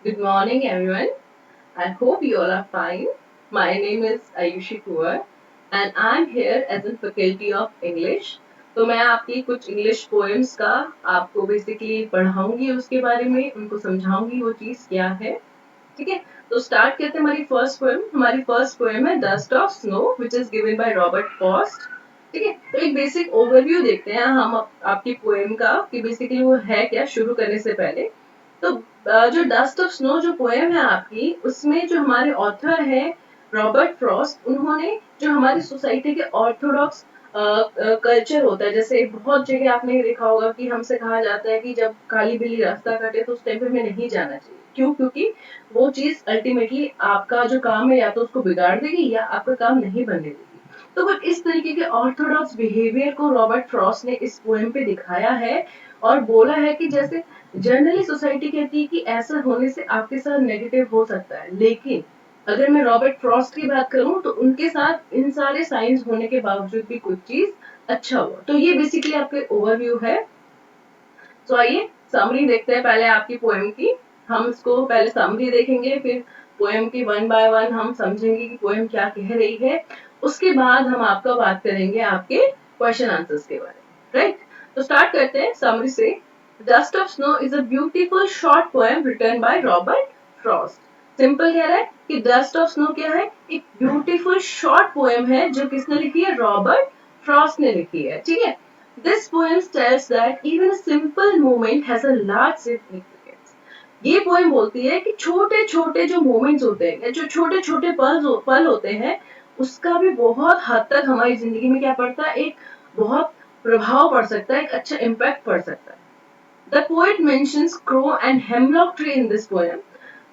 Good morning, everyone. I hope you all are fine. My name is Ayushi Kuar and I'm here as a faculty of English. तो मैं आपकी कुछ English poems का आपको basically पढ़ाऊंगी उसके बारे में उनको समझाऊंगी वो चीज़ क्या है ठीक है। तो स्टार्ट करते हैं हमारी फर्स्ट पोएम है dust of snow which is given by Robert Frost. ठीक है, तो एक बेसिक ओवरव्यू देखते हैं हम आपकी पोएम का कि बेसिकली वो है क्या शुरू करने से पहले। तो जो डस्ट ऑफ स्नो जो पोएम है आपकी उसमें जो हमारे ऑथर है रॉबर्ट फ्रॉस्ट, उन्होंने जो हमारी सोसाइटी के ऑर्थोडॉक्स कल्चर होता है, जैसे बहुत जगह आपने देखा होगा कि हमसे कहा जाता है कि जब काली बिल्ली रास्ता काटे तो उस टाइम पे हमें नहीं जाना चाहिए। क्यों? क्योंकि वो चीज अल्टीमेटली आपका जो काम है या तो उसको बिगाड़ देगी या आपका काम नहीं बनने देगी। तो कुछ इस तरीके के ऑर्थोडॉक्स बिहेवियर को रॉबर्ट फ्रॉस्ट ने इस पोएम पे दिखाया है और बोला है कि जैसे जनरली सोसाइटी कहती है कि ऐसा होने से आपके साथ नेगेटिव हो सकता है, लेकिन अगर मैं रॉबर्ट फ्रॉस्ट की बात करूं तो उनके साथ इन सारे साइंस होने के बावजूद भी कुछ चीज अच्छा हुआ। तो ये बेसिकली आपके ओवरव्यू है। तो आइए समरी देखते हैं पहले आपकी पोएम की। हम इसको पहले समरी देखेंगे, फिर पोएम की वन बाय वन हम समझेंगे कि पोएम क्या कह रही है। उसके बाद हम आपका बात करेंगे आपके क्वेश्चन आंसर्स के बारे में, राइट? तो स्टार्ट करते हैं समरी से। Dust of snow is a beautiful short poem written by Robert Frost. Simple कह रहा है कि डस्ट ऑफ स्नो क्या है, एक ब्यूटीफुल शॉर्ट पोएम है जो किसने लिखी है, रॉबर्ट फ्रॉस्ट ने लिखी है। ठीक है, this poem tells that even a simple movement has a large significance. ये पोएम बोलती है कि छोटे छोटे जो मोमेंट्स होते हैं, जो छोटे छोटे पल होते हैं, उसका भी बहुत हद तक हमारी जिंदगी में क्या पड़ता है, एक बहुत प्रभाव पड़ सकता है, एक अच्छा इम्पैक्ट पड़ सकता है। The poet mentions crow and hemlock tree in this poem.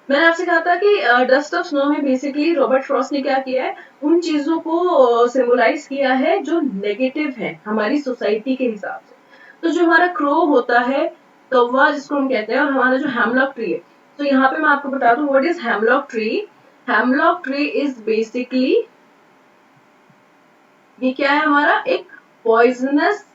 मैंने आपसे कहा था कि डस्ट ऑफ स्नो में बेसिकली रॉबर्ट फ्रॉस्ट ने क्या किया है, उन चीजों को सिम्बोलाइज किया है जो नेगेटिव है हमारी सोसाइटी के हिसाब से। तो जो हमारा क्रो होता है, कौवा जिसको हम कहते हैं, और हमारा जो हेमलॉक ट्री है, तो यहाँ पे मैं आपको बता दूं what is hemlock tree. Hemlock tree is basically, ये क्या है, हमारा एक पॉइजनस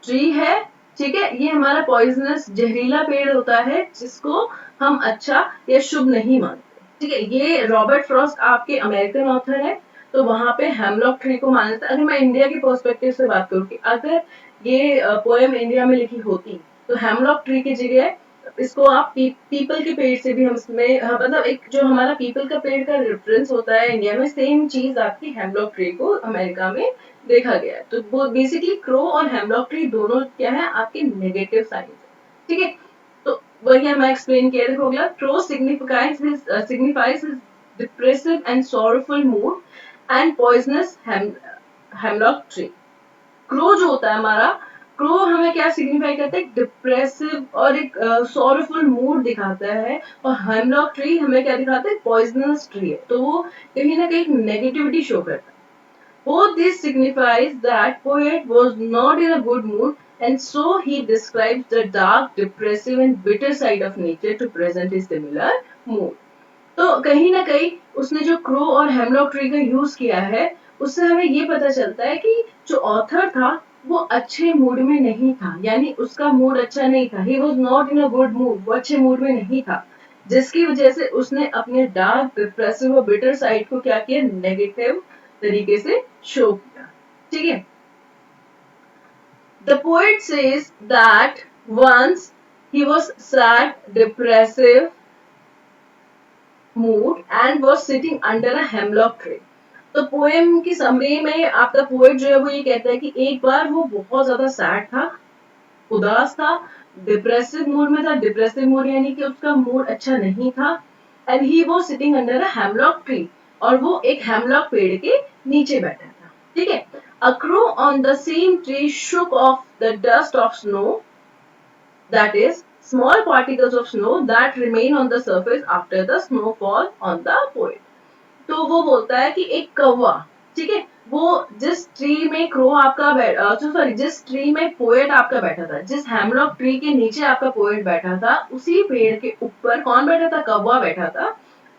ट्री है। ठीक है, ये हमारा पॉइजनस जहरीला पेड़ होता है जिसको हम अच्छा या शुभ नहीं मानते। ठीक है, ये रॉबर्ट फ्रॉस्ट आपके अमेरिकन ऑथर है, तो वहां पे हेमलॉक ट्री को माना जाता है। अगर मैं इंडिया के पर्सपेक्टिव से बात करूँ कि अगर ये पोएम इंडिया में लिखी होती तो हेमलॉक ट्री की जगह इसको आप पीपल के पेड़ से भी हम इसमें, हाँ, मतलब एक जो हमारा पीपल का पेड़ का रेफरेंस होता है इंडिया में, सेम चीज आपकी हेमलॉक ट्री को अमेरिका में देखा गया है। तो वो बेसिकली क्रो और हेमलॉक ट्री दोनों क्या है, आपके नेगेटिव साइंस है। ठीक है, तो वही मैं एक्सप्लेन किया, देखो अगला, crow signifies his depressive and sorrowful mood and poisonous hemlock tree। Crow जो होता है हमारा, क्रो हमें क्या सिग्निफाई करता है, डिप्रेसिव और एक सॉरफुल मूड दिखाता है, और हेमलॉक ट्री हमें क्या दिखाता है, पॉइजनस ट्री है, तो वो कहीं ना कहीं नेगेटिविटी शो करता है। Both this signifies that poet was not in a good mood, and so he describes the dark, depressive and bitter side of nature to present a similar mood। तो कहीं ना कहीं उसने जो क्रो और hemlock tree का use किया है, उससे हमें ये पता चलता है कि जो ऑथर था वो अच्छे मूड में नहीं था, यानी उसका मूड अच्छा नहीं था। He was not in a good mood, वो अच्छे मूड में नहीं था, जिसकी वजह से उसने अपने डार्क, डिप्रेसिव और बिटर साइड को क्या किया, नेगेटिव तरीके से शो किया। ठीक है, the poet says that once he was sad, depressive mood and was sitting under a hemlock tree। तो पोएम की समरी में आपका पोएट जो है वो ये कहता है कि एक बार वो बहुत ज्यादा सैड था, उदास था, डिप्रेसिव मूड में था। डिप्रेसिव मूड यानी कि उसका मूड अच्छा नहीं था। एंड ही वो sitting under a hemlock tree, और वो एक हेमलॉक पेड़ के नीचे बैठा था। ठीक है, a crow on the same tree shook off the dust of snow, that is small particles of snow that remain on the surface after the snowfall on the poet। तो वो बोलता है कि एक कौवा, ठीक है, वो जिस ट्री में क्रो आपका सॉरी जिस ट्री में पोएट आपका बैठा था, जिस हेमलॉक ट्री के नीचे आपका पोएट बैठा था, उसी पेड़ के ऊपर कौन बैठा था, कौवा बैठा था।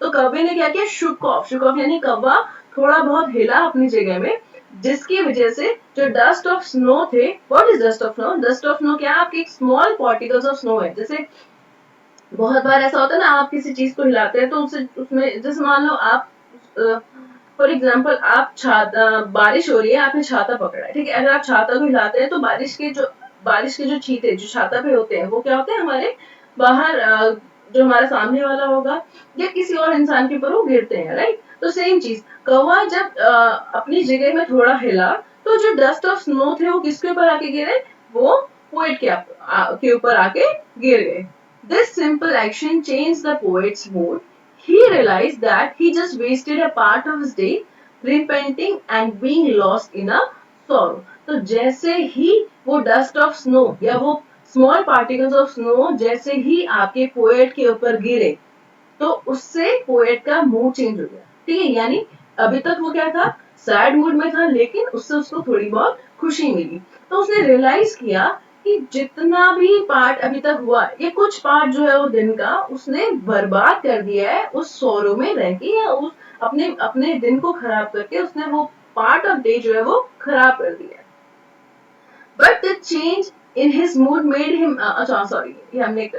तो कौवे ने क्या किया, शुक ऑफ यानी कौवा थोड़ा बहुत हिला अपनी जगह में, जिसकी वजह से जो डस्ट ऑफ स्नो थे, what is dust of snow, dust of snow क्या, आपके स्मॉल पार्टिकल्स ऑफ स्नो है। जैसे बहुत बार ऐसा होता है ना, आप किसी चीज को हिलाते हैं तो उससे उसमें जैसे मान लो आप फॉर एग्जाम्पल आप छाता, बारिश हो रही है, आपने छाता पकड़ा है, ठीक है, अगर आप छाता को हिलाते हैं तो बारिश के जो छींटे जो छाता पे होते हैं वो क्या होते हैं हमारे बाहर, जो हमारा सामने वाला होगा या किसी और इंसान के ऊपर वो गिरते हैं, राइट। तो सेम चीज, कौवा जब अपनी जगह में थोड़ा हिला तो जो डस्ट ऑफ स्नो थे वो किसके ऊपर आके गिरे, वो पोएट के ऊपर आके गिर गए। This simple action changed the poet's mood. He realized that he just wasted a part of his day repenting and being lost in a sorrow. तो जैसे ही वो डस्ट ऑफ स्नो या वो स्मॉल पार्टिकल्स ऑफ स्नो जैसे ही आपके poet के ऊपर गिरे तो उससे पोएट का मूड चेंज हो गया, ठीक है। यानी अभी तक वो क्या था, सैड मूड में था, लेकिन उससे उसको थोड़ी बहुत खुशी मिली। तो उसने रियलाइज किया कि जितना भी पार्ट अभी तक हुआ, ये कुछ पार्ट जो है वो दिन का उसने बर्बाद कर दिया है उस सोरो में रह के, या उस अपने अपने दिन को खराब करके उसने वो पार्ट ऑफ डे जो है वो खराब कर दिया है। But the change in his mood made him, अच्छा सॉरी ये हमने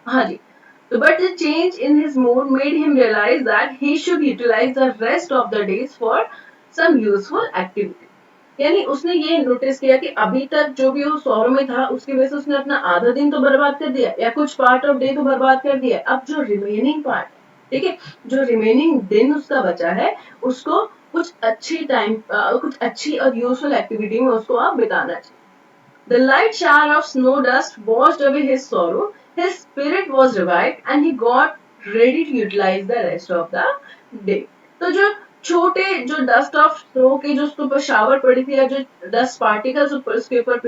हाँ जी, so, but the change in his mood made him realize that he should utilize the rest of the days for some useful activity. यानी उसने ये notice किया कि अभी तक जो भी वो सौर में था उसकी वजह से उसने अपना आधा दिन तो बर्बाद कर दिया या कुछ पार्ट ऑफ डे तो बर्बाद कर दिया। अब जो रिमेनिंग पार्ट, ठीक है, जो रिमेनिंग दिन उसका बचा है उसको कुछ अच्छी टाइम, कुछ अच्छी और यूजफुल एक्टिविटी में उसको आप बिताना चाहिए। The light shower of snow dust washed away his sorrow. His spirit was revived and he got ready to utilize the rest of the day. तो जो छोटे जो डस्ट ऑफ स्नो के जो उसके ऊपर शावर पड़ी थी या जो डस्ट पार्टिकल्स ऊपर उसके ऊपर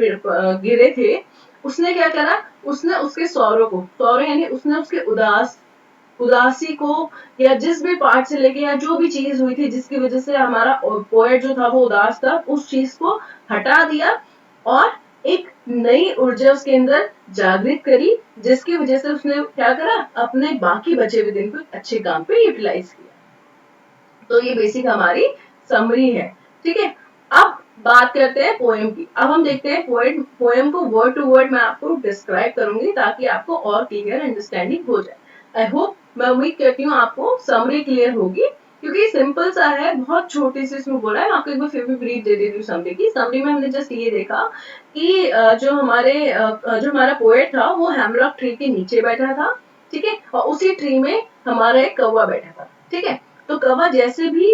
गिरे थे, उसने क्या करा, उसने उसके सौरों को, सौर यानी उसने उसके उदासी को या जिस भी पार्ट से लेके या जो भी चीज हुई थी जिसकी वजह से हमारा पोएट जो था वो उदास था, उस चीज को हटा दिया और एक नई ऊर्जा उसके अंदर जागृत करी, जिसकी वजह से उसने क्या करा, अपने बाकी बचे हुए दिन को अच्छे काम पे यूटिलाइज किया। तो ये बेसिक हमारी समरी है, ठीक है। अब बात करते हैं पोएम की। अब हम देखते हैं पोएम को वर्ड टू वर्ड मैं आपको डिस्क्राइब करूंगी ताकि आपको और क्लियर अंडरस्टैंडिंग हो जाए। आई होप, मैं उम्मीद करती हूँ आपको समरी क्लियर होगी, क्योंकि सिंपल सा है, बहुत छोटी सी इसमें बोला है। मैं आपको एक बार फिर भी ब्रीफ दे देती हूँ समरी की। समरी में हमने जस्ट ये देखा कि जो हमारा पोएट था वो हेमलॉक ट्री के नीचे बैठा था, ठीक है, और उसी ट्री में हमारा एक कौवा बैठा था, ठीक है। तो कौवा जैसे भी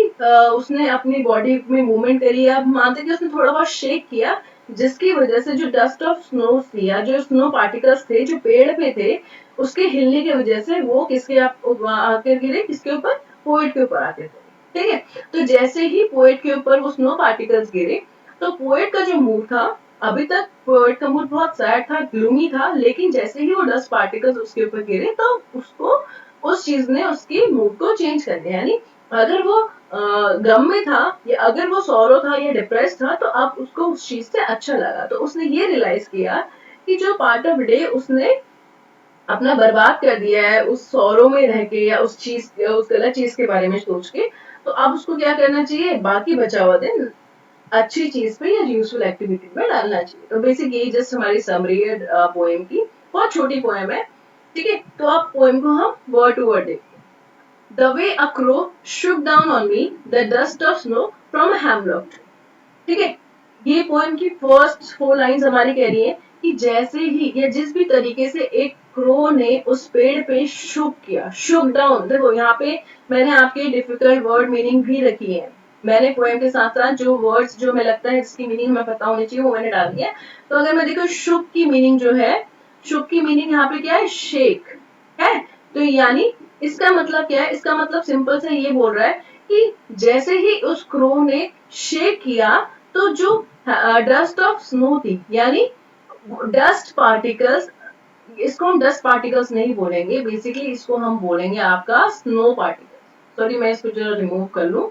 उसने अपनी बॉडी में मूवमेंट करी, आप मानते कि उसने थोड़ा बहुत शेक किया, जिसकी वजह से जो डस्ट ऑफ स्नो थी या जो स्नो पार्टिकल्स थे जो पेड़ पे थे, उसके हिलने की वजह से वो किसके आकर गिरे, किसके ऊपर, पोएट के ऊपर आके थे, ठीक है। तो जैसे ही पोएट के ऊपर वो स्नो पार्टिकल्स गिरे तो पोएट का जो मूड था, अभी तक पोएट का मूड बहुत सैड था, ग्लूमी था, लेकिन जैसे ही वो डस्ट पार्टिकल्स उसके ऊपर गिरे तो उसको उस चीज ने उसकी मूड को चेंज कर दिया। यानी अगर वो गम में था या अगर वो सौरो था या डिप्रेस था तो अब उसको उस चीज से अच्छा लगा। तो उसने ये रियलाइज किया कि जो पार्ट ऑफ डे उसने अपना बर्बाद कर दिया है उस सौरों में रह के या उस गलत चीज के बारे में सोच के, तो अब उसको क्या करना चाहिए, बाकी बचा हुआ दिन अच्छी चीज पे या यूजफुल एक्टिविटी में डालना चाहिए। तो बेसिक यही जस्ट हमारी समरी है पोएम की। बहुत छोटी पोएम है, ठीक है। तो आप पोएम को हम वर्ड टू वर्ड देखिए। The way a crow shook down on me the dust of snow from a hemlock tree, ठीक है। ये पोएम की फर्स्ट 4 लाइंस हमारी कह रही है कि जैसे ही या जिस भी तरीके से एक क्रो ने उस पेड़ पे शुक किया, शुक डाउन, देखो यहाँ पे मैंने आपके डिफिकल्ट वर्ड मीनिंग भी रखी है। मैंने पोएम के साथ साथ जो वर्ड्स जो मैं लगता है जिसकी मीनिंग हमें पता होनी चाहिए वो मैंने डाल दिया। तो अगर मैं देखो शुक की मीनिंग जो है, शुक की मीनिंग यहाँ पे क्या है, शेक है। तो यानी इसका मतलब क्या है, इसका मतलब सिंपल से ये बोल रहा है कि जैसे ही उस क्रो ने शेक किया तो जो डस्ट ऑफ स्नो थी, यानी डस्ट पार्टिकल्स, इसको हम डस्ट पार्टिकल्स नहीं बोलेंगे, बेसिकली इसको हम बोलेंगे आपका स्नो पार्टिकल्स। सॉरी मैं इसको जरा रिमूव कर लूं,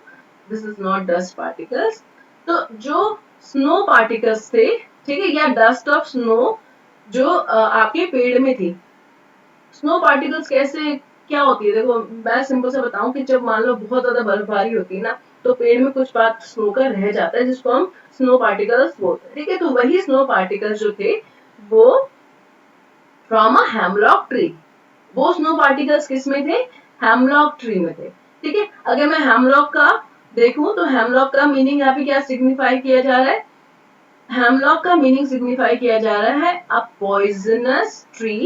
this is not dust particles. तो जो स्नो पार्टिकल्स थे, ठीक है, या डस्ट ऑफ स्नो जो आपके पेड़ में थी। स्नो पार्टिकल्स कैसे क्या होती है, देखो मैं सिंपल से बताऊं कि जब मान लो बहुत ज्यादा बर्फबारी होती है ना, तो पेड़ में कुछ पार्ट स्नो का रह जाता है जिसको हम स्नो पार्टिकल्स बोलते हैं, ठीक है। तो वही स्नो पार्टिकल्स जो थे वो फ्रॉम अ हेमलॉक ट्री, वो स्नो पार्टिकल्स किस में थे? हेमलॉक ट्री में थे। ठीक है, अगर मैं हेमलॉक का देखूं तो हेमलॉक का मीनिंग यहाँ पे क्या सिग्निफाई किया जा रहा है? हेमलॉक का मीनिंग सिग्निफाई किया जा रहा है a poisonous tree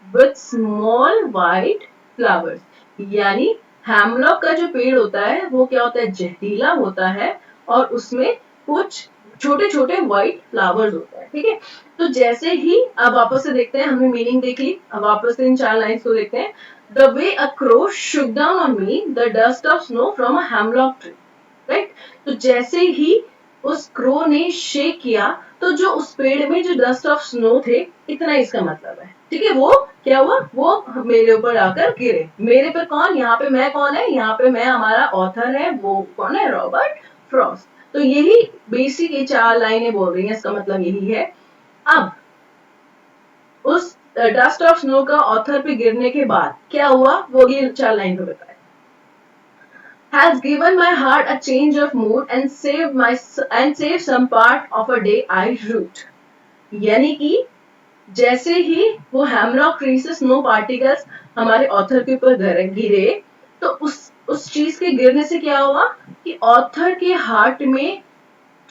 with small white flowers. यानी हेमलॉक का जो पेड़ होता है वो क्या होता है? जहरीला होता है और उसमें कुछ छोटे छोटे व्हाइट फ्लावर्स होते हैं। ठीक है, तो जैसे ही अब वापस से देखते हैं, हमने मीनिंग देख ली, अब वापस से इन 4 लाइन्स को देखते हैं। The way a crow shook down on me the dust of snow from a hemlock tree, right? तो जैसे ही उस क्रो ने शेक किया तो जो उस पेड़ में जो डस्ट ऑफ स्नो थे, इतना इसका मतलब है। ठीक है, वो क्या हुआ? वो मेरे ऊपर आकर गिरे। मेरे पर कौन? यहाँ पे मैं कौन है? यहाँ पे मैं, हमारा ऑथर है, वो कौन है? Robert Frost. तो यही बेसिक ये 4 लाइनें बोल रही हैं, इसका मतलब यही है। अब उस डस्ट ऑफ स्नो का ऑथर पे गिरने के बाद क्या हुआ, वो ये 4 लाइन पे बताया। Has given my heart a change of mood and saved some part of a day I root। यानी कि जैसे ही वो हेमलॉक ट्री से स्नो पार्टिकल्स हमारे ऑथर के ऊपर गिरे, तो उस चीज के गिरने से क्या हुआ कि ऑथर के हार्ट में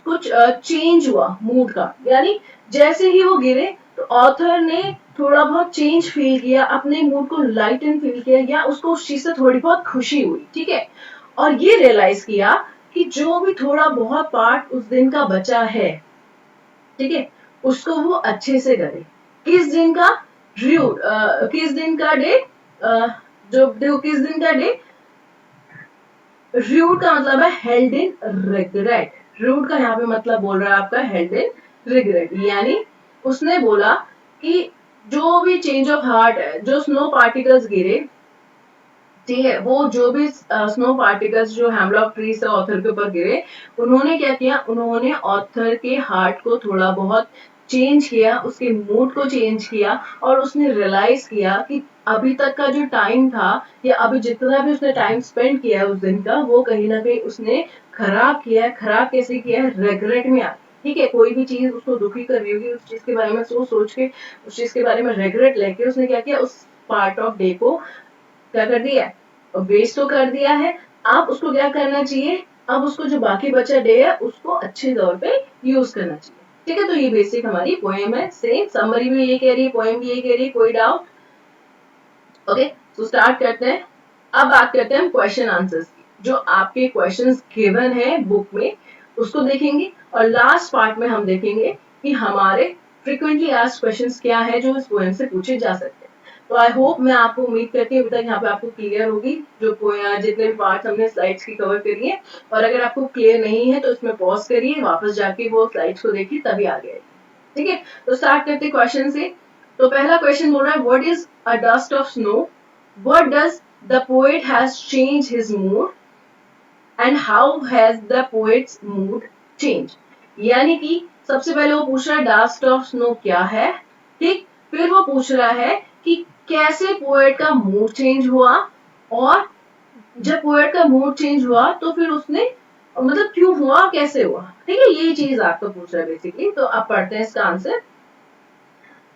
कुछ चेंज हुआ मूड का। यानी जैसे ही वो गिरे तो ऑथर ने थोड़ा बहुत चेंज फील किया, अपने मूड को लाइटन फील किया, या उसको उस चीज से थोड़ी बहुत खुशी हुई। ठीक है, और ये रियलाइज किया कि जो भी थोड़ा बहुत पार्ट उस दिन का बचा है, ठीक है, उसको वो अच्छे से करे। किस दिन का? ड्यूड, किस दिन का डे? जो किस दिन का डे? रूड का मतलब है हेल्ड इन रिग्रेट। रूड का यहाँ पे मतलब बोल रहा है आपका हेल्ड इन रिग्रेट। यानी उसने बोला कि जो भी चेंज ऑफ हार्ट है, जो स्नो पार्टिकल्स गिरे, ठीक है, वो जो भी स्नो पार्टिकल्स जो हेमलॉक ट्री से ऑथर के ऊपर गिरे, उन्होंने क्या किया? उन्होंने ऑथर के हार्ट को थोड़ा बहुत चेंज किया, उसके मूड को चेंज किया, और उसने रियलाइज किया कि अभी तक का जो टाइम था, या अभी जितना भी उसने टाइम स्पेंड किया है उस दिन का, वो कहीं ना कहीं उसने खराब किया है। खराब कैसे किया है? रेग्रेट में आ। ठीक है, कोई भी चीज उसको दुखी कर रही होगी, उस चीज के बारे में सोच सोच के, उस चीज के बारे में रेग्रेट लेके उसने क्या किया? उस पार्ट ऑफ डे को क्या कर दिया? वेस्ट तो कर दिया है। आप उसको क्या करना चाहिए? अब उसको जो बाकी बचा डे है उसको अच्छे तौर पे यूज करना चाहिए। ठीक है, तो ये बेसिक हमारी पोएम है। सेम समरी भी ये कह रही है, पोएम भी ये कह रही है। कोई डाउट? ओके, तो स्टार्ट करते हैं। अब बात करते हैं हम क्वेश्चन आंसर्स की। जो आपके क्वेश्चंस गिवन है बुक में, उसको देखेंगे, और लास्ट पार्ट में हम देखेंगे कि हमारे फ्रीक्वेंटली आस्क्ड क्वेश्चंस क्या है जो इस पोएम से पूछे जा सकते हैं। तो आई होप, मैं आपको उम्मीद करती हूँ अभी तक यहाँ पे आपको क्लियर होगी जो जितने भी पार्ट्स हमने स्लाइड्स की कवर करी है। और अगर आपको क्लियर नहीं है तो इसमें पॉज करिए, वापस जाके वो स्लाइड्स को देखिए, तभी आगे आएगी। ठीक है, तो स्टार्ट करते क्वेश्चन से। तो पहला क्वेश्चन बोल रहा है, what is a dust of snow? What does the poet has change his mood and how has the poets mood change? यानी कि सबसे पहले वो पूछ रहा है डस्ट ऑफ स्नो क्या है, ठीक। फिर वो पूछ रहा है कि कैसे पोएट का मूड चेंज हुआ, और जब पोएट का मूड चेंज हुआ तो फिर उसने मतलब क्यों हुआ, कैसे हुआ। ठीक है, यही चीज आपको पूछ रहा है बेसिकली। तो आप पढ़ते हैं इसका आंसर।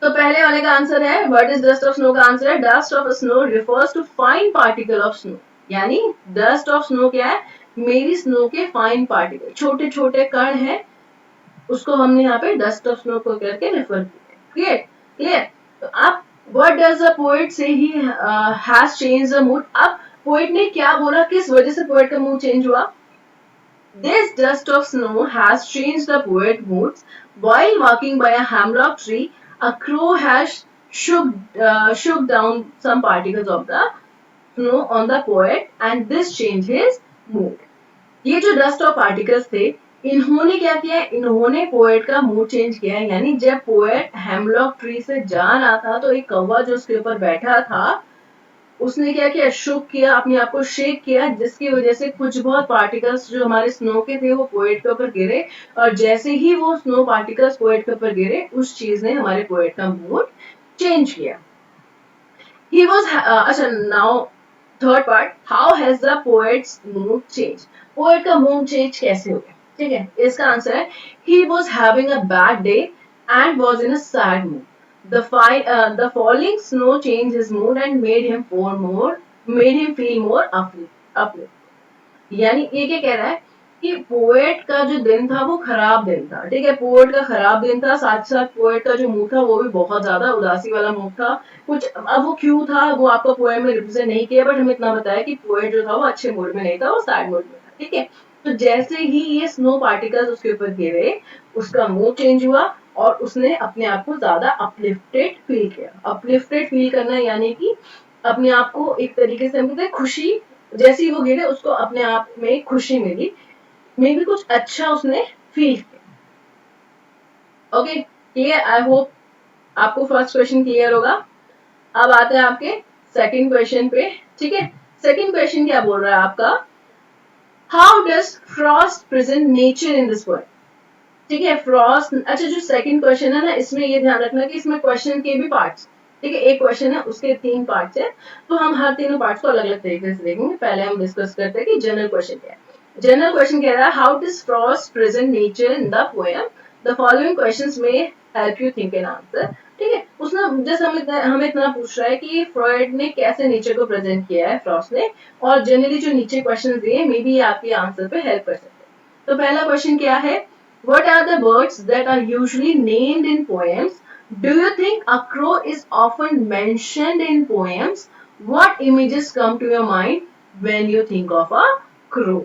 तो पहले वाले का आंसर है, what is dust of snow का आंसर है, dust of snow refers to fine particle of snow. यानी डस्ट ऑफ स्नो क्या है? मेरी स्नो के फाइन पार्टिकल, छोटे छोटे कण हैं, उसको हमने यहाँ पे डस्ट ऑफ स्नो को करके रेफर किया। क्लियर? क्लियर? तो अब व्हाट डज द पोएट से he has change the mood? अब पोएट ने क्या बोला, किस वजह से पोएट का मूड चेंज हुआ? This dust of snow has changed the poet's moods. While walking by a hemlock tree, a crow has shook down some particles of the snow on the poet, and this changed his mood. ये जो dust of particles थे, इन्होंने क्या किया? इन्होंने poet का mood change किया। यानी जब पोएट हेमलॉक ट्री से जा रहा था तो एक कौवा जो उसके ऊपर बैठा था, उसने क्या किया? शुक किया, अपने आप को शेक किया, जिसकी वजह से कुछ बहुत पार्टिकल्स जो हमारे स्नो के थे वो पोएट के ऊपर गिरे, और जैसे ही वो स्नो पार्टिकल्स पोएट के ऊपर गिरे, उस चीज ने हमारे पोएट का मूड चेंज किया। ही वॉज अच्छा, now third part, how has the poets mood change? Poet का मूड चेंज कैसे हो गया? ठीक है, इसका आंसर है, he was having a bad day and was in a sad mood. The falling snow changed his mood and made him feel more uplift. यानी ये क्या कह रहा है कि पोएट का जो दिन था वो खराब दिन था, ठीक है, पोएट का खराब दिन था, साथ साथ पोएट का जो मूड था वो भी बहुत ज्यादा उदासी वाला मूड था। कुछ अब वो क्यों था वो आपका पोएम में रिप्रेजेंट नहीं किया, बट हमें इतना बताया कि पोएट जो था वो अच्छे मूड में नहीं था, वो सैड मूड में था, ठीक है। तो जैसे ही ये स्नो पार्टिकल्स उसके ऊपर गिरे उसका मूड चेंज हुआ और उसने अपने आप को ज्यादा अपलिफ्टेड फील किया। अपलिफ्टेड फील करना यानी कि अपने आप को एक तरीके से हम कहते हैं खुशी, जैसे ही वो गिरे उसको अपने आप में खुशी मिली, मे भी कुछ अच्छा उसने फील किया। ओके क्लियर, आई होप आपको फर्स्ट क्वेश्चन क्लियर होगा। अब आते हैं आपके सेकंड क्वेश्चन पे, ठीक है। सेकंड क्वेश्चन क्या बोल रहा है आपका, how does Frost present nature in this poem, ठीक है। फ्रॉस्ट, अच्छा जो सेकंड क्वेश्चन है ना इसमें ये ध्यान रखना कि इसमें क्वेश्चन के भी पार्ट्स, ठीक है, एक क्वेश्चन है उसके 3 पार्ट्स है, तो हम हर तीनों पार्ट्स को अलग अलग तरीके से देखेंगे। पहले हम डिस्कस करते हैं कि जनरल क्वेश्चन क्या है। जनरल क्वेश्चन कह रहा है how does Frost present nature in the poem, the following questions में help you think an answer, ठीक है। उसने जैसे हमें इतना पूछ रहा है कि फ्रॉइड ने कैसे नेचर को प्रेजेंट किया है फ्रॉस्ट ने, और जनरली जो नीचे क्वेश्चन दिए मे बी आपके आंसर पे हेल्प कर सकते हैं। तो पहला क्वेश्चन क्या है, what are the birds that are usually named in poems? Do you think a crow is often mentioned in poems? What images come to your mind when you think of a crow?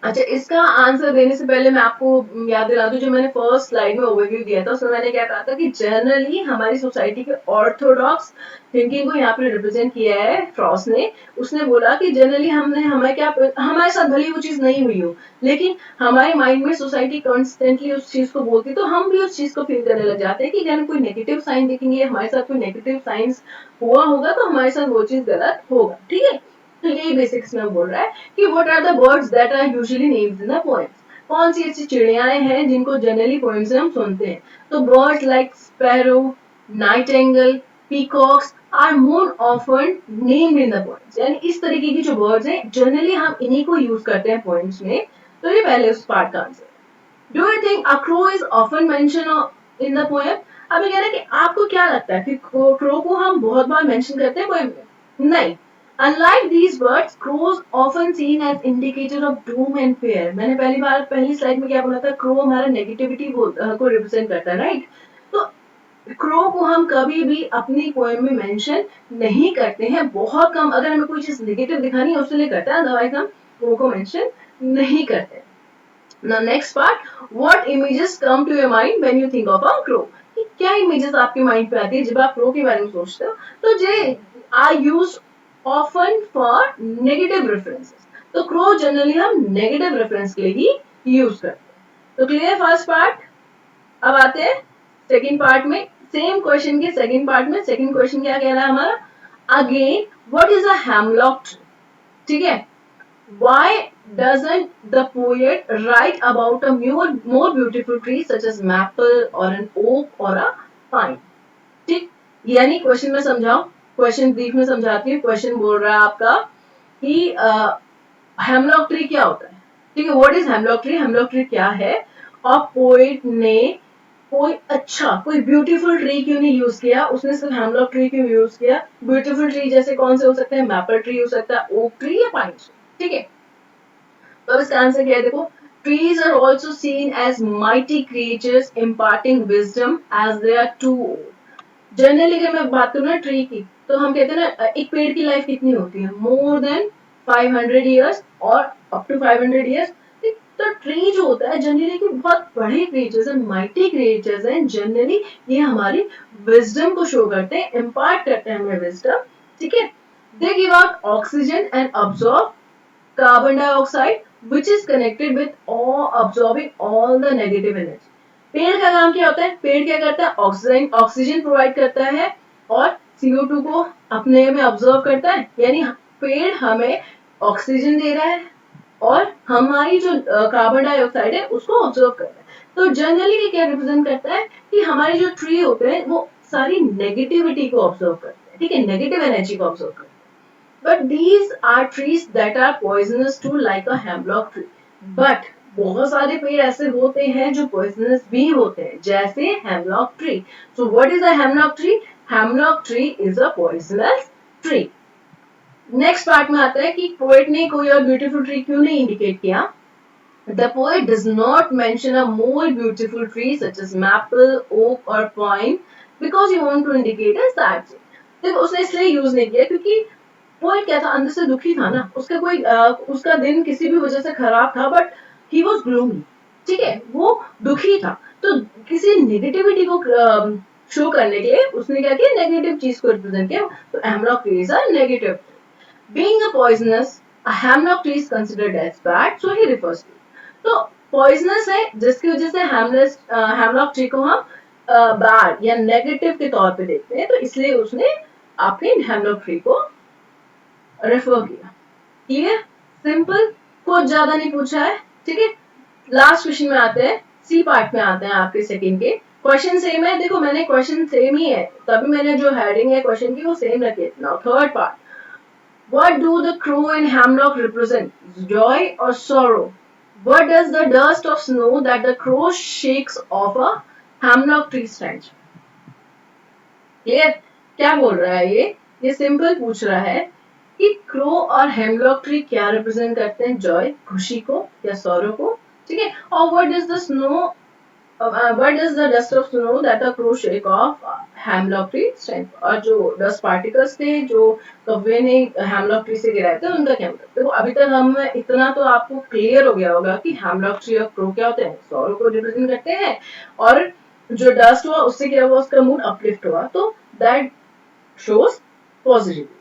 अच्छा इसका answer देने से पहले मैं आपको याद दिला दूं, जो मैंने फर्स्ट स्लाइड में ओवरव्यू दिया था उसमें मैंने क्या कहा था कि जनरली हमारी सोसाइटी के ऑर्थोडॉक्स थिंकिंग को यहाँ पे रिप्रेजेंट किया है फ्रॉस्ट ने। उसने बोला कि जनरली हमारे साथ भली वो चीज नहीं हुई हो, लेकिन हमारे माइंड में सोसाइटी कॉन्स्टेंटली उस चीज को बोलती, तो हम भी उस चीज को फील करने लग जाते हैं कि अगर कोई नेगेटिव साइन देखेंगे, हमारे साथ कोई नेगेटिव साइंस हुआ होगा तो हमारे साथ वो चीज गलत होगा, ठीक है। तो यही बेसिक्स में बोल रहा है कि what are the birds that are usually named in the poems, कौन सी ऐसी चिड़ियाएं हैं जिनको जनरली पोएम्स में हम सुनते हैं। तो birds like sparrow, nightingale, peacocks are more often named in the poems, यानी इस तरीके की जो बर्ड्स हैं जनरली हम इन्हीं को यूज करते हैं पोएम्स में। तो ये पहले उस पार्ट का आंसर है। Do you think a crow is often mention in the poem, अब ये कह रहा है कि आपको क्या लगता है कि क्रो को हम बहुत बार मेंशन करते हैं पोएम में? नहीं। Unlike these birds, crows often seen as indicator of doom and fear. मैंने पहली स्लाइड में क्या बोला था, क्रो हमारा नेगेटिविटी को रिप्रेजेंट करता है, राइट। तो क्रो को हम कभी भी अपनी पोएम में मेंशन नहीं करते हैं, बहुत कम, अगर हमें कोई चीज नेगेटिव दिखानी है उसके लिए करते हैं, अदरवाइज हम क्रो को मेंशन नहीं करते। Now next part, what images come to your mind when you think of a crow? क्या इमेजेस आपके माइंड पे आती है जब आप क्रो के बारे में सोचते हो? तो जे are used often for negative references, तो क्रो जनरली हम नेगेटिव रेफरेंस के लिए ही यूज करते हैं। तो क्लियर फर्स्ट पार्ट। अब आते हैं सेकंड पार्ट में, सेम क्वेश्चन के सेकंड पार्ट में। सेकंड क्वेश्चन क्या कह रहा है हमारा, again what is a hemlock tree, ठीक है। Why doesn't the poet write about a more beautiful tree such as maple or an oak or a pine? ठीक, यानी क्वेश्चन में समझाओ, क्वेश्चन ब्रीफ में समझाती हूँ। क्वेश्चन बोल रहा है आपका कि हेमलॉक ट्री क्या होता है, ठीक है। What is hemlock tree, hemlock tree क्या है, और पोएट ने कोई अच्छा कोई ब्यूटीफुल ट्री क्यों नहीं यूज किया, उसने सिर्फ हेमलॉक ट्री क्यों यूज किया। ब्यूटीफुल ट्री जैसे कौन से हो सकते हैं, मैपल ट्री हो सकता है, ओक ट्री या पाइन ट्री, ठीक है। तो अब इसका आंसर क्या है, देखो, trees are also seen as mighty creatures imparting wisdom as they are too old. Generally अगर मैं बात करूँ ना ट्री की, तो हम कहते हैं ना एक पेड़ की लाइफ कितनी होती है, मोर देन 500 ईयर्स और अप टू 500 ईयर्स। तो ट्री जो होता है जनरली की बहुत बड़े क्रिएचर्स हैं, माइटी क्रिएचर्स हैं, जनरली ये हमारी विजडम को शो करते हैं, इम्पार्ट करते हैं हमें विजडम, ठीक है। They give out oxygen and absorb carbon dioxide which is connected with all absorbing all the negative energy. पेड़ का काम क्या होता है, पेड़ क्या करता है, ऑक्सीजन प्रोवाइड करता है और CO2 को अपने में ऑब्जर्व करता है, यानी पेड़ हमें ऑक्सीजन दे रहा है और हमारी जो कार्बन डाइऑक्साइड है उसको ऑब्जर्व कर रहा है। तो जनरली ये क्या रिप्रेजेंट करता है कि हमारे जो ट्री होते हैं वो सारी नेगेटिविटी को ऑब्जर्व करते हैं, ठीक है, नेगेटिव एनर्जी को ऑब्जर्व करते हैं। But these are trees that are poisonous too, like a hemlock tree. But बहुत सारे पेड़ ऐसे होते हैं जो पॉइजनस भी होते हैं, जैसे hemlock tree. So what is a hemlock tree? Hemlock tree is a poisonous tree. Next part में आता है कि पोएट ने कोई और ब्यूटीफुल ट्री क्यों नहीं इंडिकेट किया। The poet does not mention a more beautiful tree such as maple, oak or pine because he want to indicate a sad scene. देखो उसने इसलिए यूज नहीं किया क्योंकि पोएट क्या था, अंदर से दुखी था ना, उसका कोई उसका दिन किसी भी वजह से खराब था, बट ही वॉज ग्लूमी, ठीक है, वो दुखी था। तो किसी नेगेटिविटी को शो करने के लिए उसने क्या किया, नेगेटिव चीज को रिप्रेजेंट किया। तो hemlock tree is a negative. Being a poisonous, a hemlock tree is considered as bad, so he refers to it. तो poisonous है जिसकी वजह से हेमलॉक ट्री को हम बैड या नेगेटिव के तौर पे देखते हैं, तो इसलिए उसने आपने हेमलॉक ट्री को रेफर किया। क्लियर, सिंपल, कुछ ज्यादा नहीं पूछा है, ठीक है। लास्ट क्वेश्चन में आते हैं, सी पार्ट में आते हैं आपके सेकंड के। क्वेश्चन सेम है, देखो मैंने क्वेश्चन सेम ही है, तभी मैंने जो हेडिंग है क्वेश्चन की वो सेम रखी है। Now third part, what do the crow and hemlock represent? Joy or sorrow? What does the dust of snow that the crow shakes off a hemlock tree stand? Clear, क्या बोल रहा है ये simple पूछ रहा है कि क्रो और हेमलॉक ट्री क्या रिप्रेजेंट करते हैं, जॉय, खुशी को या सौरो को, ठीक है। और what is the snow, what is the dust of snow that a crow shake off hemlock tree stem? और जो dust particles थे जो कौवे ने hemlock tree से गिराए थे उनका क्या मतलब। देखो अभी तक हम इतना तो आपको क्लियर हो गया होगा कि hemlock tree और crow क्या होते हैं, सौरों को रिप्रेजेंट करते हैं, और जो डस्ट हुआ उससे क्या हुआ, उसका मूड अपलिफ्ट हुआ, तो दैट शोज पॉजिटिविटी,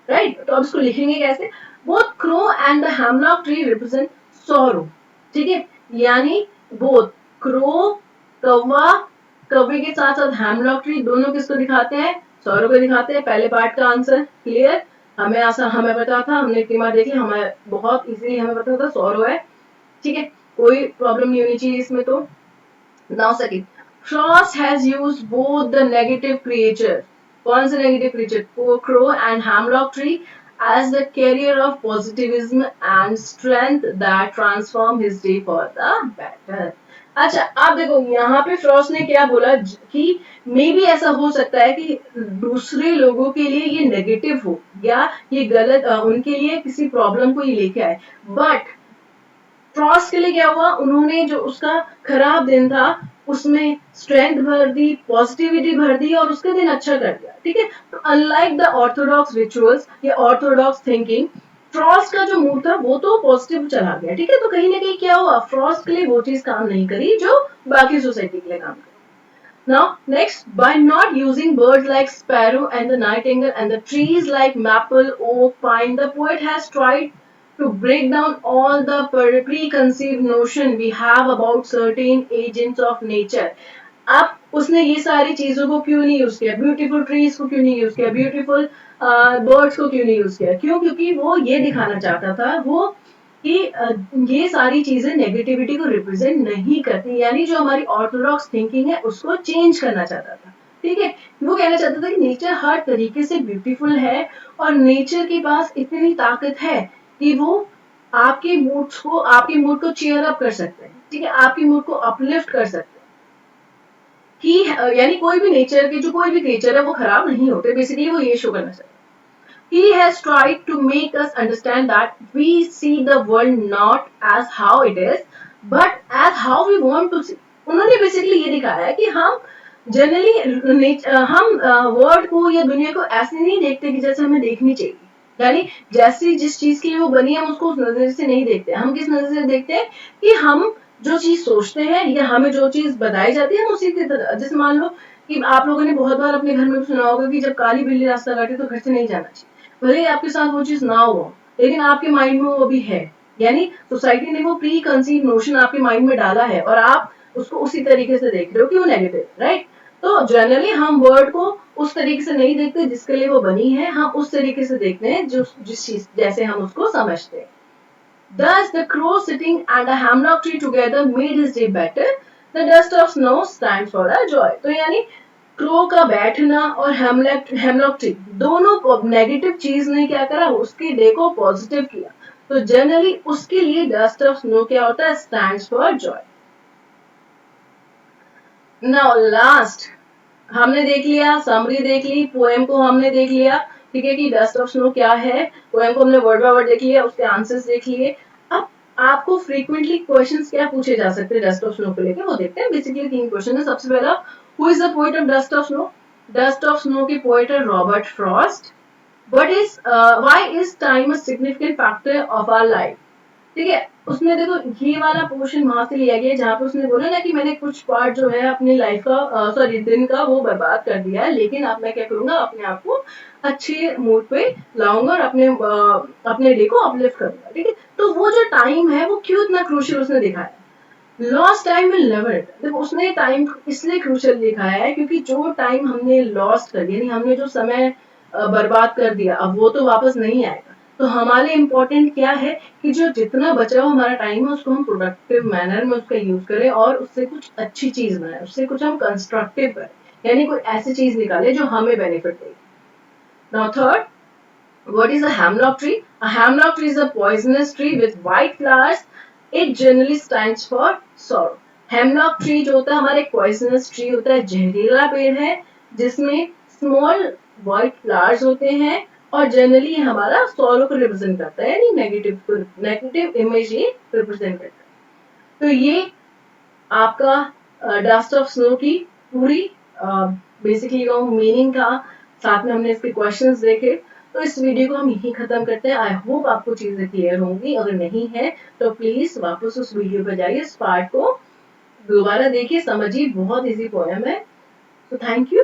राइट। तो अब इसको लिखेंगे कैसे, both crow and the hemlock tree represent sorrow, ठीक है, यानी बोथ क्रो, कौवा, कौवे के साथ साथ हेमलॉक ट्री, दोनों किसको दिखाते हैं, सौरों को दिखाते हैं। पहले पार्ट का आंसर क्लियर, हमें पता था, हमने इतनी बार देखी, हमें बहुत इजीली हमें पता था सौरो है, ठीक है, कोई प्रॉब्लम नहीं होनी चाहिए इसमें। तो now second, Frost has used both the negative creature, कौन से negative creature, crow and hemlock tree, as the carrier of positivism and strength that transform his day for the better. अच्छा आप देखो यहाँ पे फ्रॉस्ट ने क्या बोला कि मे भी ऐसा हो सकता है कि दूसरे लोगों के लिए ये नेगेटिव हो या ये गलत, उनके लिए किसी प्रॉब्लम को ये लेके आए, बट फ्रॉस्ट के लिए क्या हुआ, उन्होंने जो उसका खराब दिन था उसमें स्ट्रेंथ भर दी, पॉजिटिविटी भर दी और उसका दिन अच्छा कर दिया, ठीक है। तो अनलाइक द ऑर्थोडॉक्स रिचुअल्स या ऑर्थोडॉक्स थिंकिंग, फ्रॉस्ट का जो मूड था वो तो पॉजिटिव चला गया, ठीक है। तो कहीं ना कहीं क्या हुआ, फ्रॉस्ट के लिए वो चीज काम नहीं करी जो बाकी सोसाइटी के लिए काम करी। Now, next, by not using birds like sparrow and the nightingale and the trees like maple, oak, pine, the poet has tried to break down all the preconceived notion we have about certain agents of nature. अब उसने ये सारी चीजों को क्यों नहीं use किया, beautiful trees को क्यों नहीं यूज किया, ब्यूटीफुल बर्ड्स को क्यों नहीं यूज किया, क्यों, क्योंकि वो ये दिखाना चाहता था वो कि ये सारी चीजें नेगेटिविटी को रिप्रेजेंट नहीं करती, यानी जो हमारी ऑर्थोडॉक्स थिंकिंग है उसको चेंज करना चाहता था, ठीक है। वो कहना चाहता था कि नेचर हर तरीके से ब्यूटीफुल है और नेचर के पास इतनी ताकत है कि वो आपके मूड को चेयर अप कर सकते हैं, ठीक है, आपके मूड को अपलिफ्ट कर सकते हैं। कि यानी कोई भी नेचर के जो कोई भी क्रिएचर है वो खराब नहीं होते, बेसिकली वो ये शो करना चाहते हैं। He has tried to make us understand that we see the world not as how it is, but as how we want to see. उन्होंने बेसिकली ये दिखाया है कि हम जनरली हम वर्ल्ड को या दुनिया को ऐसे नहीं देखते कि जैसे हमें देखनी चाहिए, यानी जैसी जिस चीज के लिए वो बनी है हम उसको उस नजर से नहीं देखते, हम किस नजर से देखते हैं कि हम जो चीज सोचते हैं या हमें जो चीज बताई जाती है हम उसी की तरह, जैसे मान लो कि आप लोगों ने बहुत बार अपने घर में सुना होगा कि जब काली बिल्ली रास्ता काटे तो घर से नहीं जाना चाहिए, भले ही आपके साथ वो चीज ना हो लेकिन आपके माइंड में वो भी है, यानी सोसाइटी ने वो प्री कंसीव नोशन आपके माइंड में डाला है और आप उसको उसी तरीके से देख रहे हो कि वो नेगेटिव, राइट। तो जनरली हम वर्ड को उस तरीके से नहीं देखते जिसके लिए वो बनी है, हम उस तरीके से देखते हैं जिस चीज जैसे हम उसको समझते हैं। Thus the crow sitting and a hemlock tree together made his day better. The dust of snow stands for a joy. तो यानी क्रो का बैठना और हेमलॉक ट्री दोनों नेगेटिव चीज ने क्या करा, उसके डे को पॉजिटिव किया। तो जनरली उसके लिए डस्ट ऑफ स्नो क्या होता है, stands for Joy. Now last, हमने देख लिया, समरी देख ली, पोएम को हमने देख लिया, ठीक है, कि डस्ट ऑफ स्नो क्या है, पोएम को हमने वर्ड बाय वर्ड देख लिया, उसके आंसर्स देख लिए। अब आपको फ्रीक्वेंटली क्वेश्चंस क्या पूछे जा सकते हैं डस्ट ऑफ स्नो को लेकर, वो देखते हैं। बेसिकली 3 क्वेश्चन है। सबसे पहला, who is the poet of dust of snow? Dust of snow के पोएट है Robert Frost. What is why is time a significant factor of our life? ठीक है, उसने देखो ये वाला पोर्शन वहां से लिया गया जहाँ पे उसने बोला ना कि मैंने कुछ पार्ट जो है अपनी लाइफ का सॉरी दिन का वो बर्बाद कर दिया है, लेकिन अब मैं क्या करूंगा, अपने आप को अच्छे मूड पे लाऊंगा और अपने डे को अपलिफ्ट करूंगा। ठीक है, तो वो जो टाइम है वो क्यों इतना क्रूशियल उसने दिखाया। Lost time will never return. देखो उसने टाइम इसलिए क्रूशियल दिखाया है क्योंकि जो टाइम हमने लॉस्ट कर दिया, यानी हमने जो समय बर्बाद कर दिया, अब वो तो वापस नहीं आएगा। तो हमारे लिए इम्पोर्टेंट क्या है कि जो जितना बचा हुआ हमारा टाइम है उसको हम प्रोडक्टिव मैनर में उसका यूज करें और उससे कुछ अच्छी चीज बनाए, उससे कुछ हम कंस्ट्रक्टिव करें, यानी कोई ऐसी चीज निकाले जो हमें बेनिफिट देगी। Now third, what is a hemlock tree? A hemlock tree is a poisonous tree with white flowers. It generally stands for sorrow. Hemlock tree जो होता है हमारा एक poisonous tree होता है, जहरीला पेड़ है जिसमें small white flowers होते हैं और जनरली हमारा sorrow को रिप्रेजेंट करता है, यानी नेगेटिव इमेज ये रिप्रेजेंट करता है। तो ये आपका डस्ट ऑफ स्नो की पूरी बेसिकली मीनिंग था, साथ में हमने इसके क्वेश्चंस देखे। तो इस वीडियो को हम यहीं खत्म करते हैं। आई होप आपको चीजें क्लियर होंगी, अगर नहीं है तो प्लीज वापस उस वीडियो पर जाइए, इस पार्ट को दोबारा देखिए, समझिए, बहुत इजी पोएम है। तो थैंक यू।